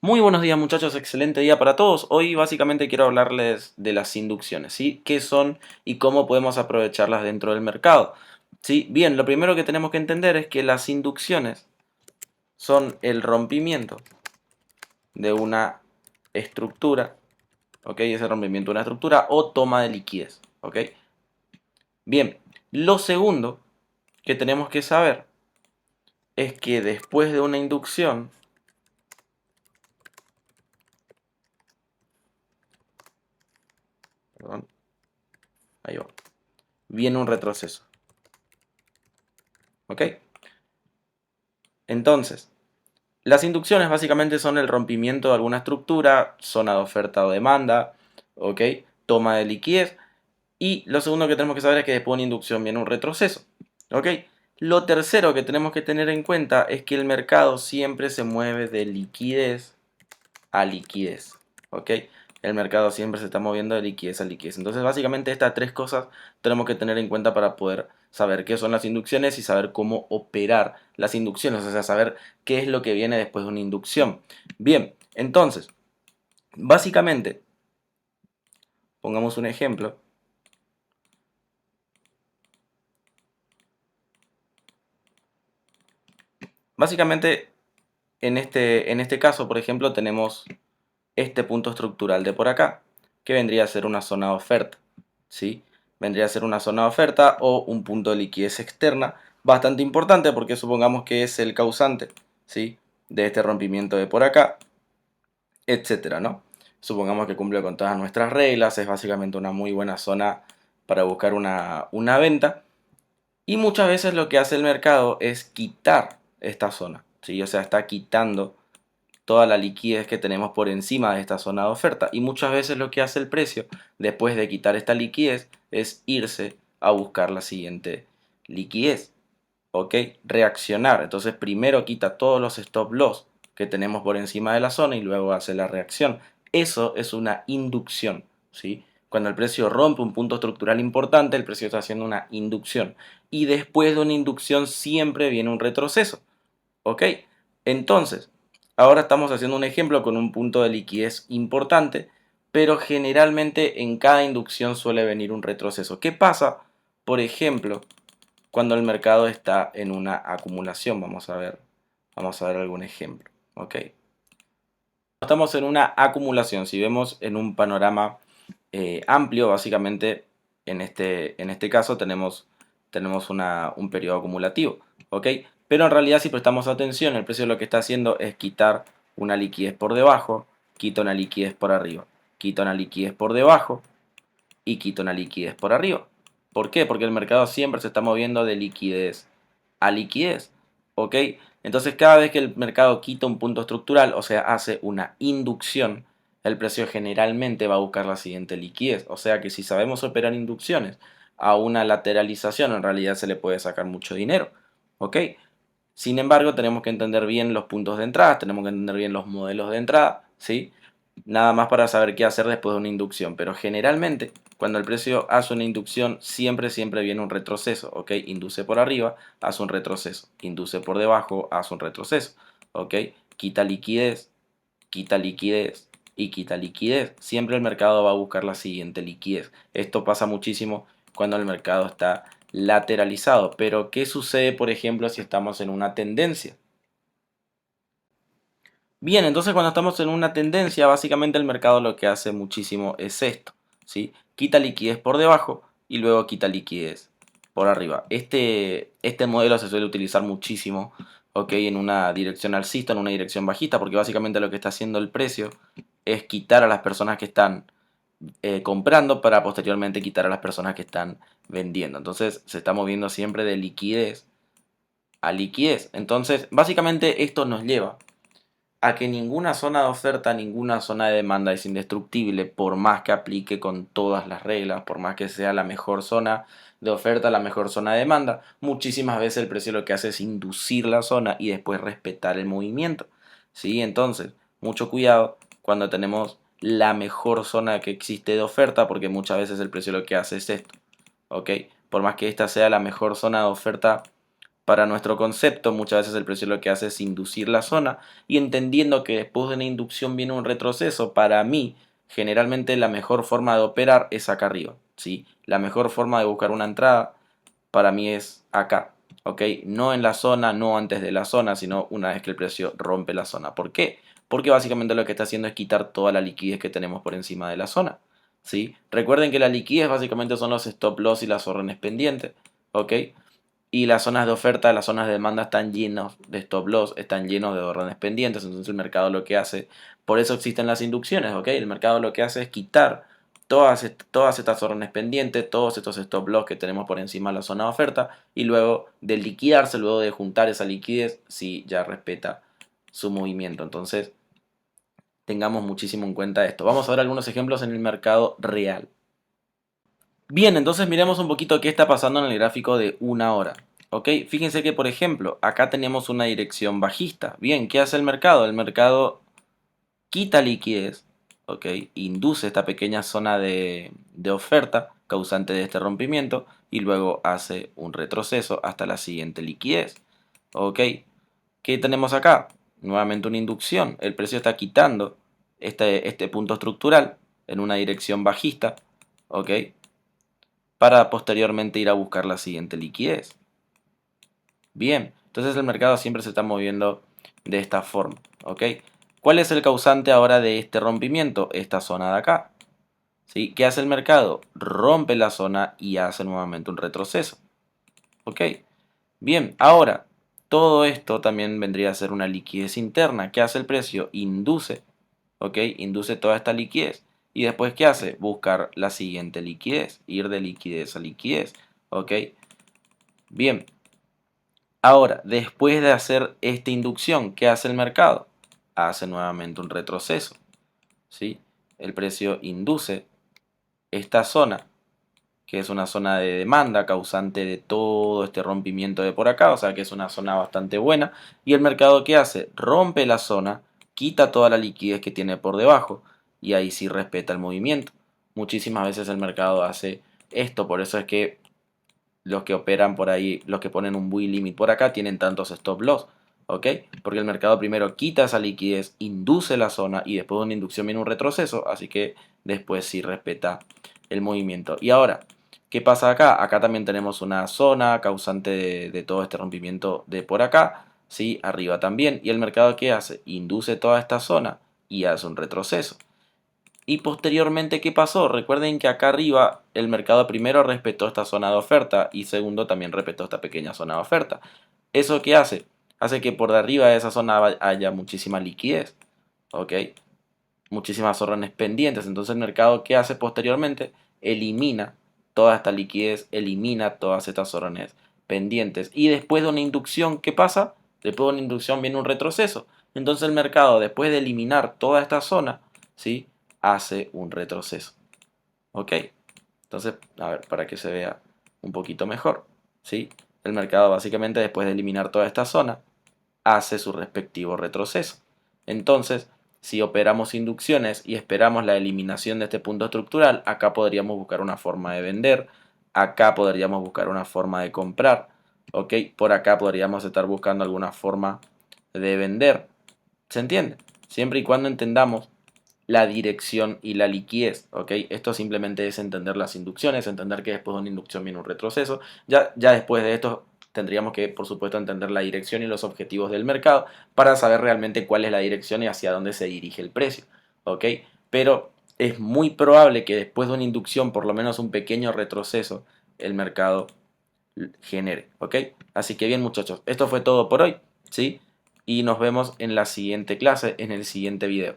Muy buenos días muchachos, excelente día para todos. Hoy básicamente quiero hablarles de las inducciones, ¿sí? ¿Qué son y cómo podemos aprovecharlas dentro del mercado? ¿Sí? Bien, lo primero que tenemos que entender es que las inducciones son el rompimiento de una estructura, ¿ok? Es el rompimiento de una estructura o toma de liquidez, ¿ok? Bien, lo segundo que tenemos que saber es que después de una inducción, perdón, ahí va, viene un retroceso, ¿ok? Entonces, las inducciones básicamente son el rompimiento de alguna estructura, zona de oferta o demanda, ¿ok? Toma de liquidez. Y lo segundo que tenemos que saber es que después de una inducción viene un retroceso, ¿ok? Lo tercero que tenemos que tener en cuenta es que el mercado siempre se mueve de liquidez a liquidez, ¿ok? El mercado siempre se está moviendo de liquidez a liquidez. Entonces, básicamente estas tres cosas tenemos que tener en cuenta para poder saber qué son las inducciones y saber cómo operar las inducciones, o sea, saber qué es lo que viene después de una inducción. Bien, entonces, básicamente, pongamos un ejemplo. Básicamente, en este caso, por ejemplo, tenemos este punto estructural de por acá, que vendría a ser una zona de oferta, ¿sí? Vendría a ser una zona de oferta o un punto de liquidez externa bastante importante porque supongamos que es el causante, ¿sí? De este rompimiento de por acá, etcétera, ¿no? Supongamos que cumple con todas nuestras reglas, es básicamente una muy buena zona para buscar una venta. Y muchas veces lo que hace el mercado es quitar esta zona, ¿sí? O sea, está quitando toda la liquidez que tenemos por encima de esta zona de oferta. Y muchas veces lo que hace el precio, después de quitar esta liquidez, es irse a buscar la siguiente liquidez. ¿Ok? Reaccionar. Entonces primero quita todos los stop loss que tenemos por encima de la zona y luego hace la reacción. Eso es una inducción, ¿sí? Cuando el precio rompe un punto estructural importante, el precio está haciendo una inducción. Y después de una inducción siempre viene un retroceso. ¿Ok? Entonces, ahora estamos haciendo un ejemplo con un punto de liquidez importante, pero generalmente en cada inducción suele venir un retroceso. ¿Qué pasa, por ejemplo, cuando el mercado está en una acumulación? Vamos a ver algún ejemplo. ¿Ok? Estamos en una acumulación. Si vemos en un panorama amplio, básicamente en este caso tenemos un periodo acumulativo, ¿ok? Pero en realidad si prestamos atención, el precio lo que está haciendo es quitar una liquidez por debajo, quita una liquidez por arriba, quita una liquidez por debajo y quita una liquidez por arriba. ¿Por qué? Porque el mercado siempre se está moviendo de liquidez a liquidez, ¿ok? Entonces cada vez que el mercado quita un punto estructural, o sea, hace una inducción, el precio generalmente va a buscar la siguiente liquidez. O sea que si sabemos operar inducciones a una lateralización, en realidad se le puede sacar mucho dinero, ¿ok? Sin embargo, tenemos que entender bien los puntos de entrada, tenemos que entender bien los modelos de entrada, ¿sí? Nada más para saber qué hacer después de una inducción. Pero generalmente, cuando el precio hace una inducción, siempre viene un retroceso, ¿ok? Induce por arriba, hace un retroceso. Induce por debajo, hace un retroceso, ¿ok? Quita liquidez, quita liquidez y quita liquidez. Siempre el mercado va a buscar la siguiente liquidez. Esto pasa muchísimo cuando el mercado está lateralizado. Pero, ¿qué sucede, por ejemplo, si estamos en una tendencia? Bien, entonces cuando estamos en una tendencia, básicamente el mercado lo que hace muchísimo es esto, ¿sí? Quita liquidez por debajo y luego quita liquidez por arriba. Este modelo se suele utilizar muchísimo, ¿ok? En una dirección alcista, en una dirección bajista, porque básicamente lo que está haciendo el precio es quitar a las personas que están comprando para posteriormente quitar a las personas que están vendiendo. Entonces se está moviendo siempre de liquidez a liquidez. Entonces, básicamente esto nos lleva a que ninguna zona de oferta, ninguna zona de demanda es indestructible, por más que aplique con todas las reglas, por más que sea la mejor zona de oferta, la mejor zona de demanda. Muchísimas veces el precio lo que hace es inducir la zona y después respetar el movimiento, ¿sí? Entonces, mucho cuidado cuando tenemos la mejor zona que existe de oferta, porque muchas veces el precio lo que hace es esto, ¿ok? Por más que esta sea la mejor zona de oferta Para nuestro concepto, muchas veces el precio lo que hace es inducir la zona y entendiendo que después de una inducción viene un retroceso, para mí, generalmente la mejor forma de operar es acá arriba, ¿sí? La mejor forma de buscar una entrada para mí es acá, ¿ok? No en la zona, no antes de la zona, sino una vez que el precio rompe la zona. ¿Por qué? Porque básicamente lo que está haciendo es quitar toda la liquidez que tenemos por encima de la zona, ¿sí? Recuerden que la liquidez básicamente son los stop loss y las órdenes pendientes, ¿ok? Y las zonas de oferta, las zonas de demanda están llenos de stop loss, están llenos de órdenes pendientes, entonces el mercado lo que hace, por eso existen las inducciones, ¿ok? El mercado lo que hace es quitar todas estas órdenes pendientes, todos estos stop loss que tenemos por encima de la zona de oferta, y luego de liquidarse, luego de juntar esa liquidez, sí ya respeta su movimiento. Entonces, tengamos muchísimo en cuenta esto. Vamos a ver algunos ejemplos en el mercado real. Bien, entonces miremos un poquito qué está pasando en el gráfico de una hora. ¿Ok? Fíjense que, por ejemplo, acá tenemos una dirección bajista. Bien, ¿qué hace el mercado? El mercado quita liquidez, ¿ok? Induce esta pequeña zona de oferta causante de este rompimiento y luego hace un retroceso hasta la siguiente liquidez. ¿Ok? ¿Qué tenemos acá? Nuevamente una inducción. El precio está quitando este punto estructural en una dirección bajista, ¿ok? Para posteriormente ir a buscar la siguiente liquidez. Bien, entonces el mercado siempre se está moviendo de esta forma, ¿ok? ¿Cuál es el causante ahora de este rompimiento? Esta zona de acá, ¿sí? ¿Qué hace el mercado? Rompe la zona y hace nuevamente un retroceso, ¿ok? Bien, ahora, todo esto también vendría a ser una liquidez interna. ¿Qué hace el precio? Induce, ¿ok? Induce toda esta liquidez. ¿Y después qué hace? Buscar la siguiente liquidez, ir de liquidez a liquidez, ¿ok? Bien, ahora, después de hacer esta inducción, ¿qué hace el mercado? Hace nuevamente un retroceso, ¿sí? El precio induce esta zona, que es una zona de demanda causante de todo este rompimiento de por acá, o sea que es una zona bastante buena. ¿Y el mercado qué hace? Rompe la zona, quita toda la liquidez que tiene por debajo y ahí sí respeta el movimiento. Muchísimas veces el mercado hace esto, por eso es que los que operan por ahí, los que ponen un buy limit por acá, tienen tantos stop loss, ¿ok? Porque el mercado primero quita esa liquidez, induce la zona y después de una inducción viene un retroceso, así que después sí respeta el movimiento. Y ahora, ¿qué pasa acá? Acá también tenemos una zona causante de todo este rompimiento de por acá, ¿sí? Arriba también. ¿Y el mercado qué hace? Induce toda esta zona y hace un retroceso. Y posteriormente, ¿qué pasó? Recuerden que acá arriba el mercado primero respetó esta zona de oferta y segundo también respetó esta pequeña zona de oferta. ¿Eso qué hace? Hace que por de arriba de esa zona haya muchísima liquidez, ¿ok? Muchísimas órdenes pendientes. Entonces el mercado, ¿qué hace posteriormente? Elimina toda esta liquidez, elimina todas estas órdenes pendientes. Y después de una inducción, ¿qué pasa? Después de una inducción viene un retroceso. Entonces el mercado, después de eliminar toda esta zona, ¿sí? Hace un retroceso. ¿Ok? Entonces, a ver, para que se vea un poquito mejor, ¿sí? El mercado básicamente después de eliminar toda esta zona, hace su respectivo retroceso. Entonces, si operamos inducciones y esperamos la eliminación de este punto estructural, acá podríamos buscar una forma de vender, acá podríamos buscar una forma de comprar, ¿ok? Por acá podríamos estar buscando alguna forma de vender. ¿Se entiende? Siempre y cuando entendamos la dirección y la liquidez, ¿ok? Esto simplemente es entender las inducciones, entender que después de una inducción viene un retroceso. Ya después de esto tendríamos que, por supuesto, entender la dirección y los objetivos del mercado para saber realmente cuál es la dirección y hacia dónde se dirige el precio, ¿ok? Pero es muy probable que después de una inducción, por lo menos un pequeño retroceso, el mercado genere, ¿ok? Así que bien, muchachos, esto fue todo por hoy, ¿sí? Y nos vemos en la siguiente clase, en el siguiente video.